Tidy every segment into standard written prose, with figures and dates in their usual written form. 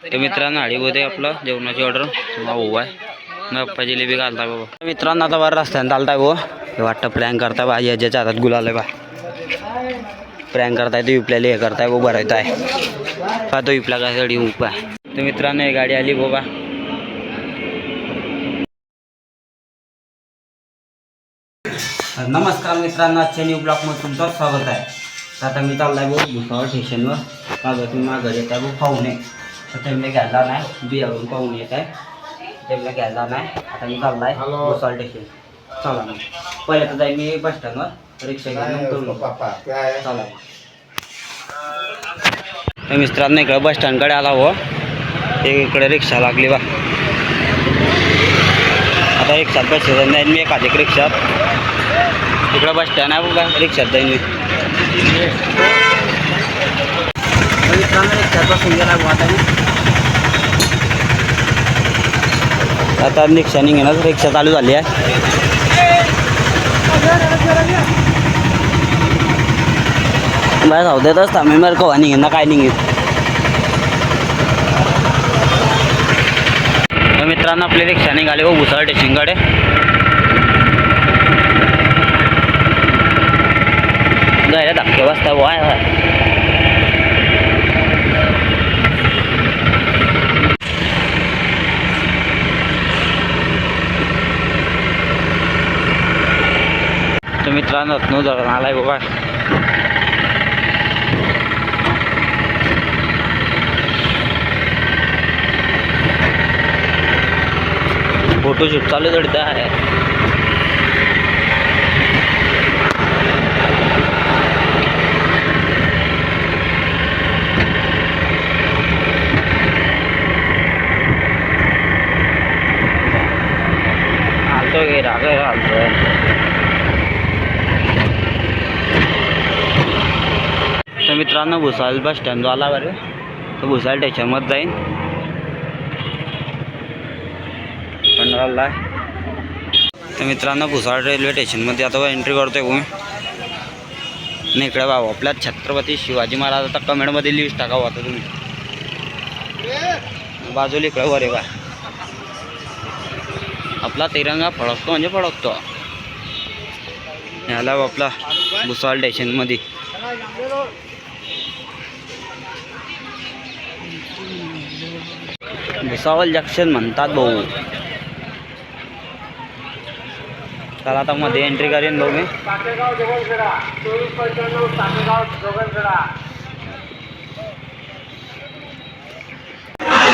तर मित्रांनो आडीमध्ये आपलं जेवणाची ऑर्डर भाऊ आहे ना पप्पा जिलेबी घालताय बाबा. मित्रांनो आता बरं रस्त्याने चालताय भाऊ हे वाटतं प्रँक करताय बा याच्या हातात गुलाल आहे बा प्रँक करताय तो विपल्याला हे करताय भाऊ भरायचं आहे का तो विपला का गाडी उभा. तर मित्रांनो ही गाडी आली बाबा. नमस्कार मित्रांनो आजच्या न्यू ब्लॉगमध्ये तुमचं स्वागत आहे. आता मी चाललाय भाऊ भुसावळ स्टेशनवर का तुम्ही माझ्या घरी येत आहे भाऊ पाहुणे तर त्यांना घ्यायला नाही बियावरून पाहुणे येत आहे त्यांना घ्यायला नाही. आता मी चाललाय भुसावळ स्टेशन. चला मग पहिले तर जाईल मी बस स्टँडवर रिक्षा घेऊन चला. तर मित्रांनो इकडे बस स्टँडकडे आला हो इकडे रिक्षा लागली बा. आता रिक्षात बसायचं नाही मी एखाद्या रिक्षात इकडं बस स्टँड आहे बघा रिक्षात जाईन मी. मित्रांनो रिक्षात बसून गेला आता रिक्षा निघेनच रिक्षा चालू झाली आहे. बाय जाऊ देतच आम्ही मग कवा निघेन ना काय निघेन. मित्रांनो आपली रिक्षा निघाली हो भुसावळ स्टेशनकडे. जायला धक्के बसता वाय तर मित्रांनो नो जरा आलाय बाबा. फोटोशूट चालू करता आहे. आलतो गे राग आलतो. तर मित्रांनो भुसावळ बस स्टँड आला बरे तर भुसावळ स्टेशनमध्ये जाईन पंधराला. तर मित्रांनो भुसावळ रेल्वे स्टेशनमध्ये आता एंट्री करतोय मी. आणि इकडे बाबा आपल्या छत्रपती शिवाजी महाराज आता कमेंटमध्ये लिस्ट टाकावं आता तुम्ही बाजूला इकडे वर आहे बा आपला तिरंगा फडकतो म्हणजे फडकतो. ह्याला आपला भुसावळ स्टेशनमध्ये. भुसावळ जंक्शन म्हणतात भाऊ. चला आता मध्ये एंट्री करेन भाऊ मी.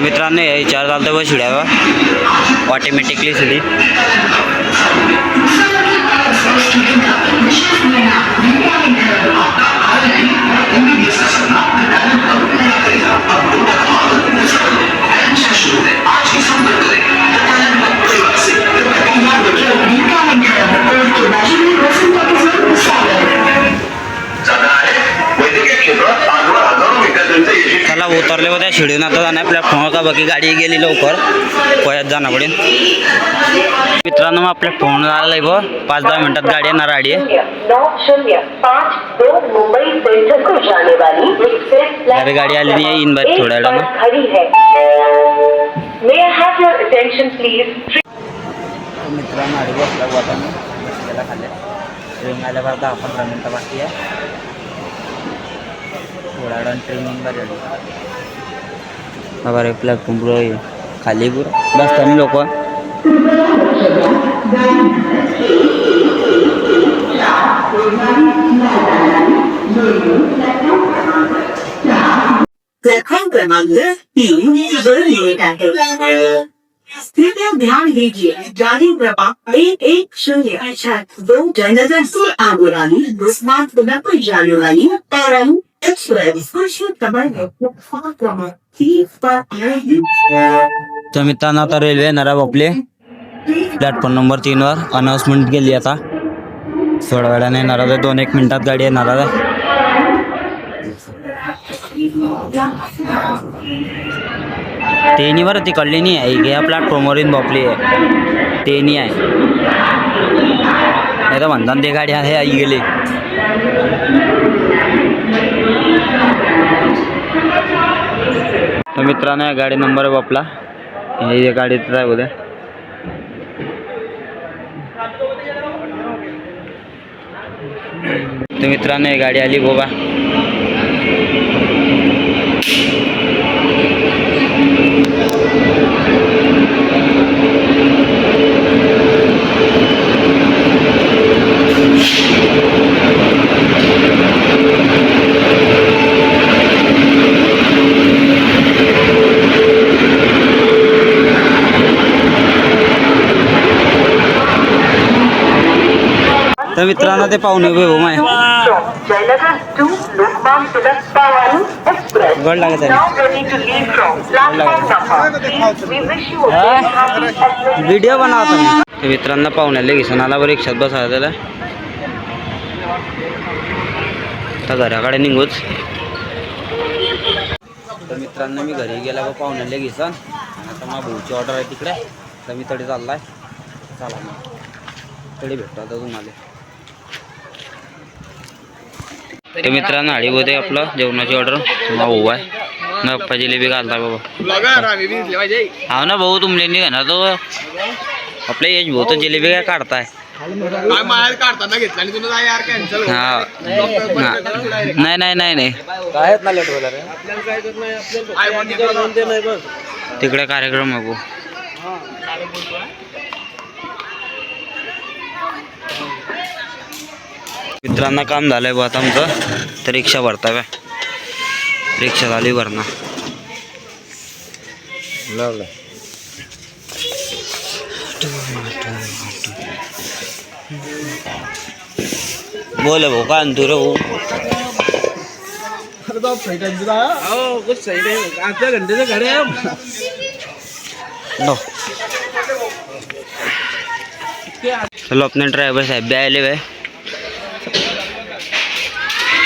मित्रांनो हे विचार चालतं बस शिड्यावर ऑटोमॅटिकली सिधी. चला उतरले होत्या शिडीन आता जाणार प्लॅटफॉर्मवर का बाकी गाडी गेली लवकर पोह्यात जाणं पडेल. मित्रांनो मग प्लॅटफॉर्मवर आलाय बघ 5-10 मिनिटात गाडी येणार गाडी आहे. अरे गाडी आली नाही इन बाय थोड्या वेळानं. मित्रांनो आधी बसला वाटाने बसलेला खाल्ल्या ट्रेन आल्यावर 10-15 मिनिटं बाकी आहे. थोड्या वेळानं ट्रेनिंग बरं बरं प्लॅटफॉर्म पुरं खाली पुरं बसताना लोक. प्लेटफॉर्म क्रमांक 3 कृपया ध्यान दीजिए गाड़ी क्रमांक 110 जयनगर से आने वाली बुस्मार्ग जाने वाली पैरन एक्सप्रेस प्लेटफॉर्म क्रमांक 3 पर आएगी. तर मित्रांनो आता रेल्वे येणार आहे आपले प्लॅटफॉर्म नंबर 3वर. अनाऊन्समेंट केली आता थोड्या वेळाने येणार आहे 2-1 मिनिटात गाडी येणार आहे. ते नाही बरं ती कळली नाही आहे या प्लॅटफॉर्मवर येऊन बापली आहे ते नाही आहे नाही तर म्हणतात ते गाडी आहे आई गेली. मित्रांनो गाडी नंबर आहे आपला, हे गाडीचं आहे उद्या. तर मित्रांनो ही गाडी आली बाबा. तर मित्रांनो ते पाहुणे उभे हो माय Jayanagar to Lokman Tilak Bhavani Express. गड लागत Now ready to leave from platform number. Please, we wish you a very happy and video बनवतो मी. तर मित्रांनो पाहुण्याला घेऊन आला बरं रिक्षात बसायला त्याला. तर घराकडे निघूच. तर मित्रांनो मी घरी गेला बा पाहुण्याला घेऊन. आता मग भाऊची ऑर्डर आहे तिकडे, तर मी तरी चाललाय. चला मग तरी भेटतो आता तुम्हाला. तर मित्रांनो हळी होते आपलं जेवणाची ऑर्डर. भाऊ आहे ना, पप्पा जिलेबी घालता बाबा. हा ना भाऊ तुमले नाही ना तो आपल्या एज भाऊ तर जिलेबी काय काढताय. हा नाही नाही नाही नाही तिकडे कार्यक्रम आहे भाऊ. मित्रांना काम झालंय बा आता आमचं. तर रिक्षा भरता बा, रिक्षा झाली भरणं. बोल भाऊ का आणतो रे भाऊ. चलो अपने ड्राइवर साहब भी आए हुए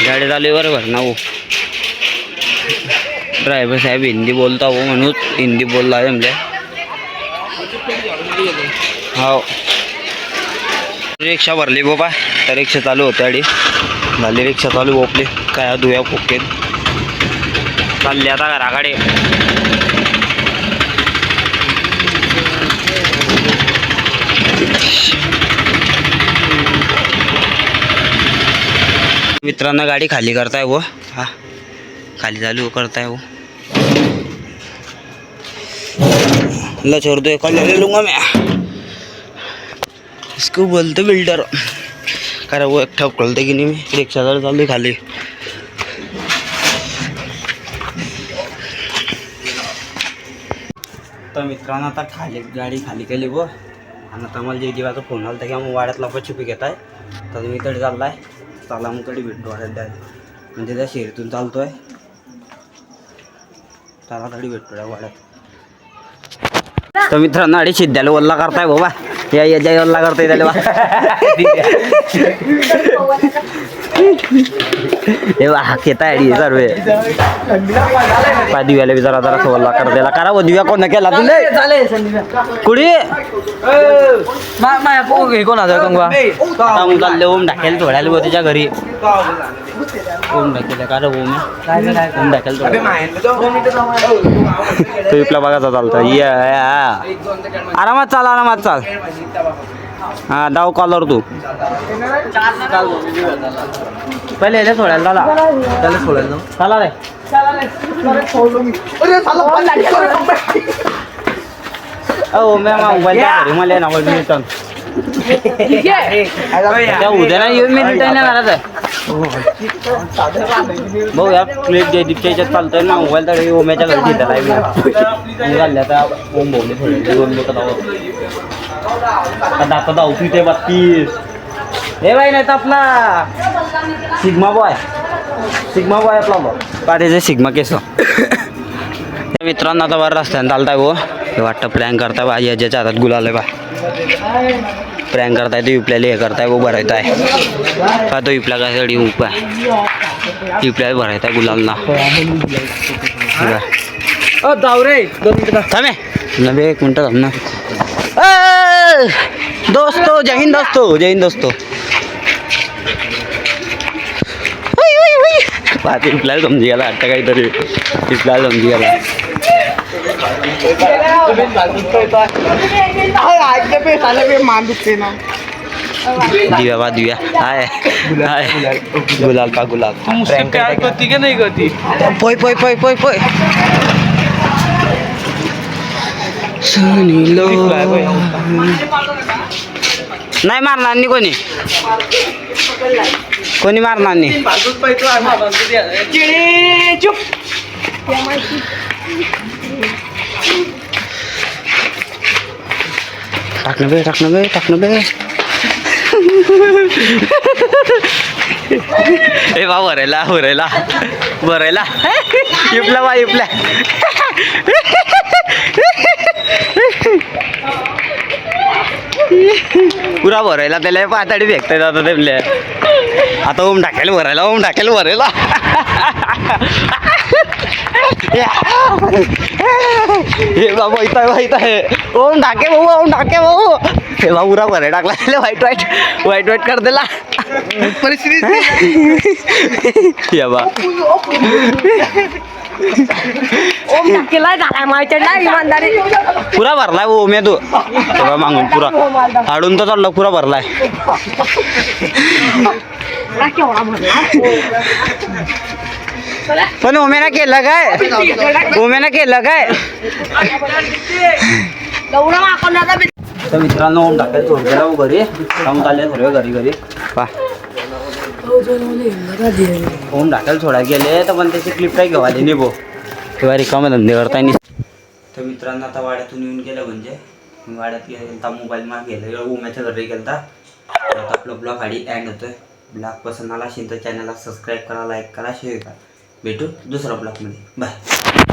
गाड़ी डाली बरोबर ना. वो ड्रायव्हर साहेब हिंदी बोलता हो म्हणून हिंदी बोलला आहे म्हणजे. हो रिक्षा भरली बाबा. तर रिक्षा चालू होते आधी झाली रिक्षा चालू आपली. काय धुया फुकेत चालली आता घराकडे. मित्रांनो गाडी खाली करताय वो. हा खाली चालू करताय वो. ला छोड़ दो कल ले लूँगा मैं. इसको बोलते बिल्डर. कारण वो एक ठप खोलते की नहीं. मी रिक्षा चालू खाली. तर मित्रांनो आता खाली गाडी खाली केली वो. आणि आता मला जे जीवाचा फोन आला की मग वाड्यात लपा छुपी घेत आहे. तर मी तरी चाललाय. चला मग तरी भेटतो वाड्यात द्यायला म्हणजे त्या शेरीतून चालतोय. चला तरी भेटतो त्या वाड्यात. तर मित्रांनो अडी सिद्ध्याला वल्ला करताय बाबा. या जय वल्ला करताय त्याला हे बा घेताय अडी सर्व दिव्याला बी जरा जरा वल्ला कर द्यायला. करा वो दिव्या कोण केला तुले कुडी हे कोण आता कंगवा चालले ओम ढाकेल थोड्याला त्याच्या घरी. ओम ढाकेल का रे ओम ओम ढाकेल तो इपला बघायचा चालतं. या आरामात चाल आरामात चाल. हा डाव कॉलर तू पहिले याला सोडायला झाला त्याला सोडायला चला रे. ओ मी मोबाईल घरी मला ना मिळतं त्या उद्या नाही येऊन मी रिटर्न येणार आहे भाऊ. या प्लेट जयदीपच्या याच्यात चालतोय ना मोबाईल तर ओम्याच्या घरी दिलेला आहे. घालल्या आता ओम भाऊने थोडे दोन लोक दाखवत आहो तिथे 32. हे बाई नाही तर आपला सिग्मा बॉय आपला पाठीचे सिग्मा केस. मित्रांनो आता बरं रस्त्याने चालताय गो. हे वाटतं प्रँक करताय बा. याच्या हातात गुलाल आहे बा. प्रँक करताय तो युपल्याला हे करताय वो भरायचं आहे का. तो युपला काय सडी उप आहे युपल्याला भरायचं आहे गुलालना. थांबे नव्हे 1 मिनटं थांब ना. दोस्तो जय हिंद दोस्तो जय हिंद दोस्तो. पाहते युपल्याला समजी गेला वाटतं काहीतरी. युपल्याला समजी गेला. दिव्या बा दिव्या हाय हाय गुलाल का गुलाल तू मुझसे प्यार करती क्या नहीं करती? पोय पोय पोय पोय पोय सुनीलो नाही मारणार नाही कोणी कोणी मारणार नाही टाकणं बे ए बा भरायला इपला बा इपला पुरा भरायला त्याला पाताडी फेकता जातं तेमले आता ओम टाकेल भरायला हे बाबा इथं आहे ओम टाके भाऊ हे बा पुरा भराय टाकला वाईट कर दिला परिस्थिती या बा पुरा भरलाय ओ मे तू तेव्हा मागून पुरा हाडून तर चालला पुरा भरलाय पण ओमेना केलं काय तर मित्रांनो ओम टाकायला सोड गेला घरी जाऊन चालले सर्व घरी पा ओम टाकायला सोडा गेले तर पण त्याची क्लिप काही घेवाले नाही भाऊ तेव्हा रिकामा धंदे करताय नाही तर मित्रांनो आता वाड्यातून येऊन गेलं म्हणजे वाड्यात गेला मोबाईल माग गेला ओम्याच्या घरी गेलता आता आपला ब्लॉग आधी एंड होतोय ब्लॉग पसंत आला असेल तर चॅनलला सबस्क्राईब करा लाईक करा शेअर करा भेटू दुसऱ्या ब्लॉगमध्ये बाय